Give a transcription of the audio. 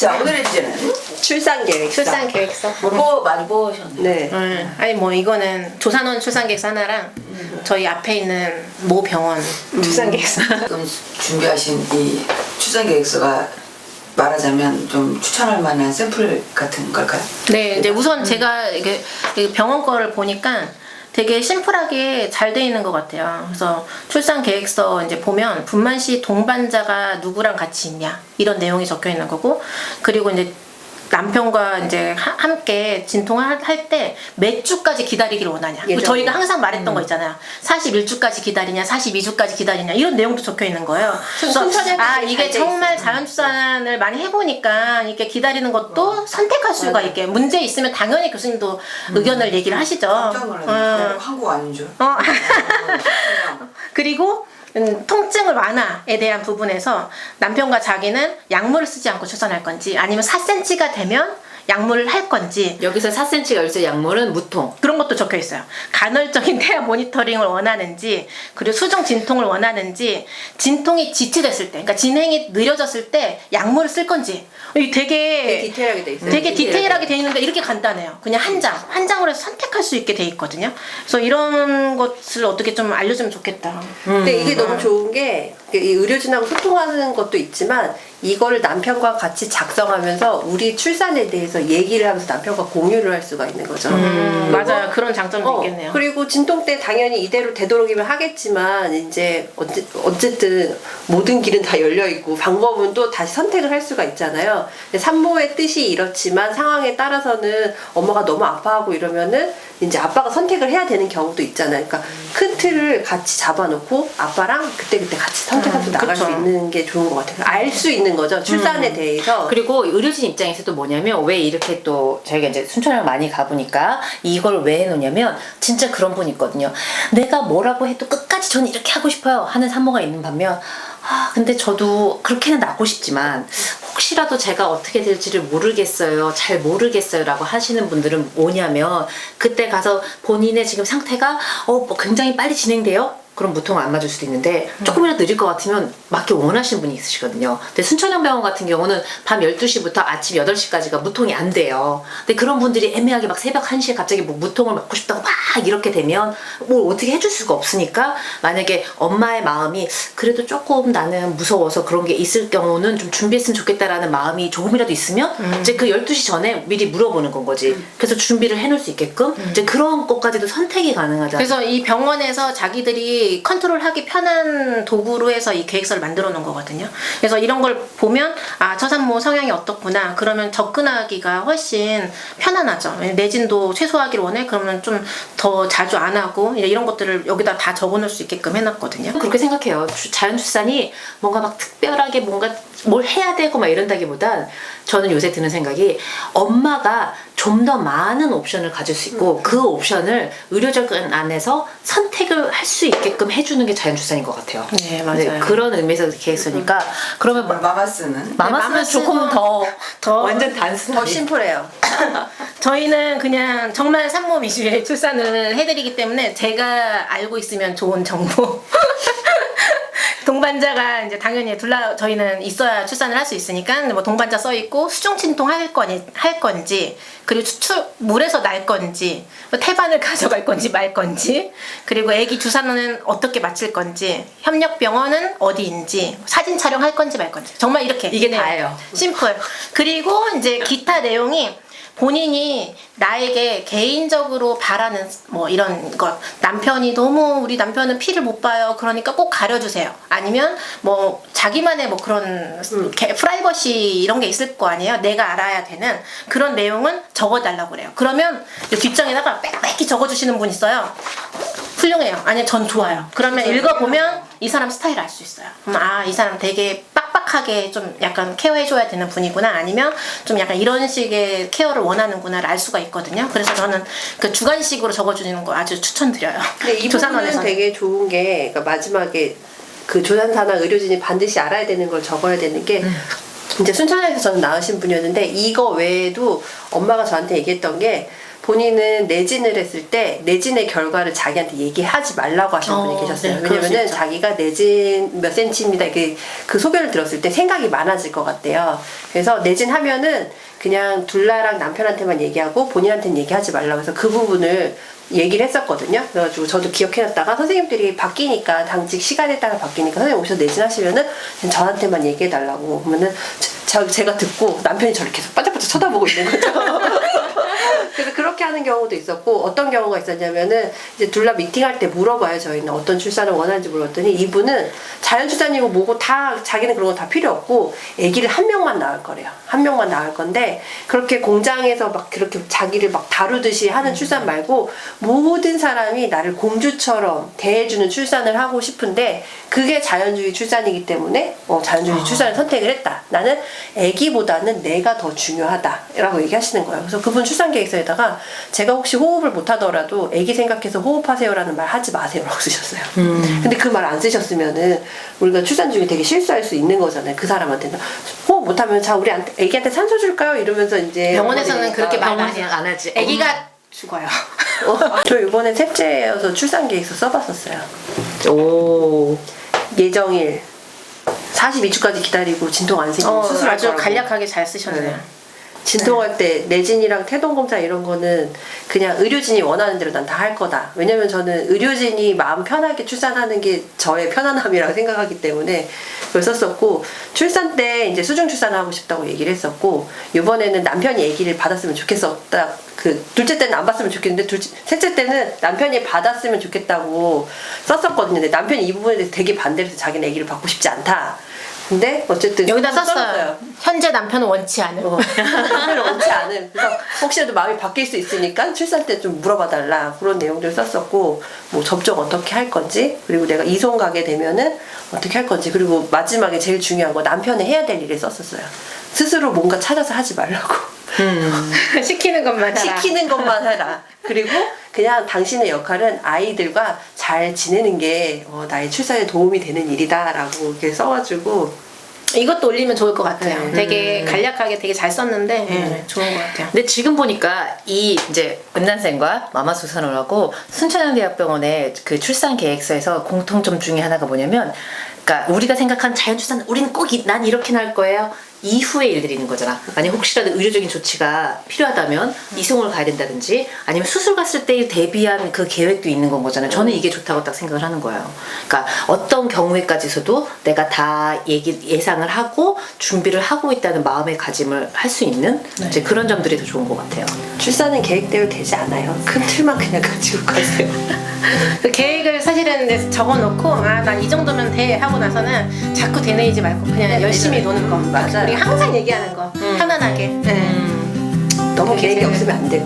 자, 오늘의 주제는 출산계획서. 많이 보셨네요. 네. 아니 뭐 이거는 조산원 출산계획서 하나랑 저희 앞에 있는 모 병원 출산계획서. 지금 준비하신 이 출산계획서가 말하자면 좀 추천할 만한 샘플 같은 걸까요? 네, 이제 우선 제가 이게 병원 거를 보니까 되게 심플하게 잘 돼 있는 것 같아요. 그래서 출산 계획서 이제 보면 분만 시 동반자가 누구랑 같이 있냐 이런 내용이 적혀 있는 거고, 그리고 이제 남편과 이제 함께 진통을 할 때 몇 주까지 기다리기를 원하냐. 저희가 항상 말했던 거 있잖아요. 41주까지 기다리냐, 42주까지 기다리냐 이런 내용도 적혀 있는 거예요. 그래서 이게 정말 자연출산을 많이 해보니까 이렇게 기다리는 것도 선택할 수가 있게, 문제 있으면 당연히 교수님도 의견을 얘기를 하시죠. 깜짝 놀랐네. 한국 아닌 줄. 그리고 통증을 완화에 대한 부분에서 남편과 자기는 약물을 쓰지 않고 출산할 건지, 아니면 4cm가 되면 약물을 할 건지. 여기서 4cm가 열쇠 약물은 무통. 그런 것도 적혀 있어요. 간헐적인 태아 모니터링을 원하는지, 그리고 수중 진통을 원하는지, 진통이 지체됐을 때, 그러니까 진행이 느려졌을 때 약물을 쓸 건지. 이게 되게 디테일하게 돼 있어요. 되게 디테일하게 돼 있는데 이렇게 간단해요. 그냥 한 장으로 해서 선택할 수 있게 돼 있거든요. 그래서 이런 것을 어떻게 좀 알려주면 좋겠다. 근데 이게 너무 좋은 게, 이 의료진하고 소통하는 것도 있지만 이거를 남편과 같이 작성하면서 우리 출산에 대해서 얘기를 하면서 남편과 공유를 할 수가 있는 거죠. 맞아요. 그런 장점도 있겠네요. 그리고 진통 때 당연히 이대로 되도록이면 하겠지만 이제 어쨌든 모든 길은 다 열려 있고 방법은 또 다시 선택을 할 수가 있잖아요. 근데 산모의 뜻이 이렇지만 상황에 따라서는 엄마가 너무 아파하고 이러면은 이제 아빠가 선택을 해야 되는 경우도 있잖아요. 그러니까 큰 틀을 같이 잡아놓고 아빠랑 그때그때 같이 선택해서 나갈 그쵸. 수 있는 게 좋은 것 같아요. 알 수 있는 거죠. 출산에 대해서. 그리고 의료진 입장에서 또 뭐냐면, 왜 이렇게 또 저희가 이제 순천을 많이 가보니까 이걸 왜 해놓냐면, 진짜 그런 분 있거든요. 내가 뭐라고 해도 끝까지 저는 이렇게 하고 싶어요 하는 산모가 있는 반면, 근데 저도 그렇게는 낳고 싶지만 혹시라도 제가 어떻게 될지를 모르겠어요, 잘 모르겠어요 라고 하시는 분들은 뭐냐면, 그때 가서 본인의 지금 상태가 뭐 굉장히 빨리 진행돼요? 그럼 무통을 안 맞을 수도 있는데, 조금이라도 느릴 것 같으면 맞기 원하시는 분이 있으시거든요. 근데 순천향병원 같은 경우는 밤 12시부터 아침 8시까지가 무통이 안 돼요. 근데 그런 분들이 애매하게 막 새벽 1시에 갑자기 뭐 무통을 맞고 싶다고 막 이렇게 되면 뭘 어떻게 해줄 수가 없으니까, 만약에 엄마의 마음이 그래도 조금 나는 무서워서 그런 게 있을 경우는 좀 준비했으면 좋겠다라는 마음이 조금이라도 있으면 이제 그 12시 전에 미리 물어보는 건 거지. 그래서 준비를 해놓을 수 있게끔 이제 그런 것까지도 선택이 가능하잖아요. 그래서 이 병원에서 자기들이 컨트롤하기 편한 도구로 해서 이 계획서를 만들어 놓은 거거든요. 그래서 이런 걸 보면 처산모 성향이 어떻구나, 그러면 접근하기가 훨씬 편안하죠. 내진도 최소화하기를 원해? 그러면 좀 더 자주 안 하고, 이런 것들을 여기다 다 적어 놓을 수 있게끔 해놨거든요. 그렇게 생각해요. 자연출산이 뭔가 막 특별하게 뭔가 뭘 해야 되고 막 이런다기보단, 저는 요새 드는 생각이, 엄마가 좀 더 많은 옵션을 가질 수 있고 그 옵션을 의료적인 안에서 선택을 할 수 있게끔 해주는 게 자연출산인 것 같아요. 네, 맞아요. 그런 의미에서 계획서니까. 그러면 마마스는 마마스는 조금 더 완전 더 단순하게. 심플해요. 저희는 그냥 정말 산모 위주의 출산을 해드리기 때문에 제가 알고 있으면 좋은 정보. 동반자가 이제 당연히 저희는 있어야 출산을 할 수 있으니까 뭐 동반자 써 있고, 수중 진통 할 건지, 그리고 물에서 날 건지, 뭐 태반을 가져갈 건지 말 건지, 그리고 아기 주사는 어떻게 맞힐 건지, 협력병원은 어디인지, 사진 촬영할 건지 말 건지, 정말 이렇게 이게 다예요. 심플. 그리고 이제 기타 내용이 본인이 나에게 개인적으로 바라는 뭐 이런 것, 남편이 너무, 우리 남편은 피를 못 봐요, 그러니까 꼭 가려주세요, 아니면 뭐 자기만의 뭐 그런 프라이버시 이런 게 있을 거 아니에요. 내가 알아야 되는 그런 내용은 적어달라고 그래요. 그러면 뒷장에다가 빽빽히 적어주시는 분 있어요. 훌륭해요. 아니 전 좋아요. 그러면 읽어보면 이 사람 스타일을 알 수 있어요. 이 사람 되게 빡빡하게 좀 약간 케어해줘야 되는 분이구나, 아니면 좀 약간 이런 식의 케어를 원하는구나를 알 수가 있거든요. 그래서 저는 그 주관식으로 적어주는 거 아주 추천드려요. 근데 이 부분은 조산원에서는. 되게 좋은 게, 그러니까 마지막에 그 조산사나 의료진이 반드시 알아야 되는 걸 적어야 되는 게, 이제 순천에서 저는 낳으신 분이었는데 이거 외에도 엄마가 저한테 얘기했던 게, 본인은 내진을 했을 때 내진의 결과를 자기한테 얘기하지 말라고 하시는 분이 계셨어요. 네, 그럴 수 왜냐면은 있죠. 자기가 내진 몇 센치입니다. 이게 그 소변을 들었을 때 생각이 많아질 것 같대요. 그래서 내진하면은 그냥 둘라랑 남편한테만 얘기하고 본인한테는 얘기하지 말라고 해서 그 부분을 얘기를 했었거든요. 그래가지고 저도 기억해놨다가 선생님들이 바뀌니까 당직 시간에 따라 바뀌니까 선생님 오셔서 내진하시면은 그냥 저한테만 얘기해달라고 그러면은 제가 듣고 남편이 저를 계속 반짝반짝 쳐다보고 있는 거죠. 그래서 그렇게 하는 경우도 있었고 어떤 경우가 있었냐면은 이제 둘라 미팅할 때 물어봐요. 저희는 어떤 출산을 원하는지 물어봤더니 이분은 자연출산이고 뭐고 다 자기는 그런 거 다 필요 없고 아기를 한 명만 낳을 거래요. 한 명만 낳을 건데 그렇게 공장에서 막 그렇게 자기를 막 다루듯이 하는 출산 말고 모든 사람이 나를 공주처럼 대해주는 출산을 하고 싶은데 그게 자연주의 출산이기 때문에 자연주의 출산을 선택을 했다. 나는 아기보다는 내가 더 중요하다라고 얘기하시는 거예요. 그래서 그분 출산 계획서에다가 제가 혹시 호흡을 못하더라도 아기 생각해서 호흡하세요라는 말 하지 마세요라고 쓰셨어요. 근데 그 말 안 쓰셨으면은 우리가 출산 중에 되게 실수할 수 있는 거잖아요. 그 사람한테는 호흡 못하면 자 우리 아기한테 산소 줄까요? 이러면서 이제 병원에서는 그렇게 말 많이 병원에서는 안 하지. 아기가 죽어요. 저 이번에 셋째여서 출산 계획서 써봤었어요. 오. 예정일 42주까지 기다리고 진통 안 생기면 수술할 아주 거라고. 간략하게 잘 쓰셨네요. 네. 진통할 때 내진이랑 태동검사 이런 거는 그냥 의료진이 원하는 대로 난 다 할 거다. 왜냐면 저는 의료진이 마음 편하게 출산하는 게 저의 편안함이라고 생각하기 때문에 그걸 썼었고 출산 때 이제 수중 출산을 하고 싶다고 얘기를 했었고 이번에는 남편이 아기를 받았으면 좋겠었다. 그 둘째 때는 안 받았으면 좋겠는데 셋째 때는 남편이 받았으면 좋겠다고 썼었거든요. 근데 남편이 이 부분에 대해서 되게 반대를 해서 자기는 아기를 받고 싶지 않다. 근데 어쨌든 여기다 썼어요. 썼어요. 현재 남편은 원치 않은. 남편을 원치 않은. 그래서 혹시라도 마음이 바뀔 수 있으니까 출산 때 좀 물어봐달라 그런 내용들을 썼었고 뭐 접종 어떻게 할 건지 그리고 내가 이송 가게 되면은 어떻게 할 건지 그리고 마지막에 제일 중요한 거 남편이 해야 될 일을 썼었어요. 스스로 뭔가 찾아서 하지 말라고. 시키는 것만 하라. 시키는 것만 하라. 그리고 그냥 당신의 역할은 아이들과 잘 지내는 게 나의 출산에 도움이 되는 일이다라고 이렇게 써가지고 이것도 올리면 좋을 것 같아요. 네. 되게 간략하게 되게 잘 썼는데 좋은 것 같아요. 근데 지금 보니까 이 이제 은난생과 마마수산을 하고 순천향대학병원의 그 출산 계획서에서 공통점 중에 하나가 뭐냐면, 그러니까 우리가 생각한 자연출산, 우리는 꼭 난 이렇게 날 거예요. 이후의 일들이 있는 거잖아. 아니면 혹시라도 의료적인 조치가 필요하다면 이송을 가야 된다든지 아니면 수술 갔을 때 대비한 그 계획도 있는 건 거잖아요. 저는 이게 좋다고 딱 생각을 하는 거예요. 그러니까 어떤 경우에까지서도 내가 다 예상을 하고 준비를 하고 있다는 마음의 가짐을 할 수 있는 이제 그런 점들이 더 좋은 것 같아요. 출산은 계획대로 되지 않아요. 큰 틀만 그냥 가지고 가세요. 그 계획을 사실은 적어놓고 난 이 정도면 돼 하고 나서는 자꾸 되뇌이지 말고 그냥 열심히 노는 거. 맞아요. 우리 항상 얘기하는 거 편안하게. 너무 계획이 없으면 안 되고.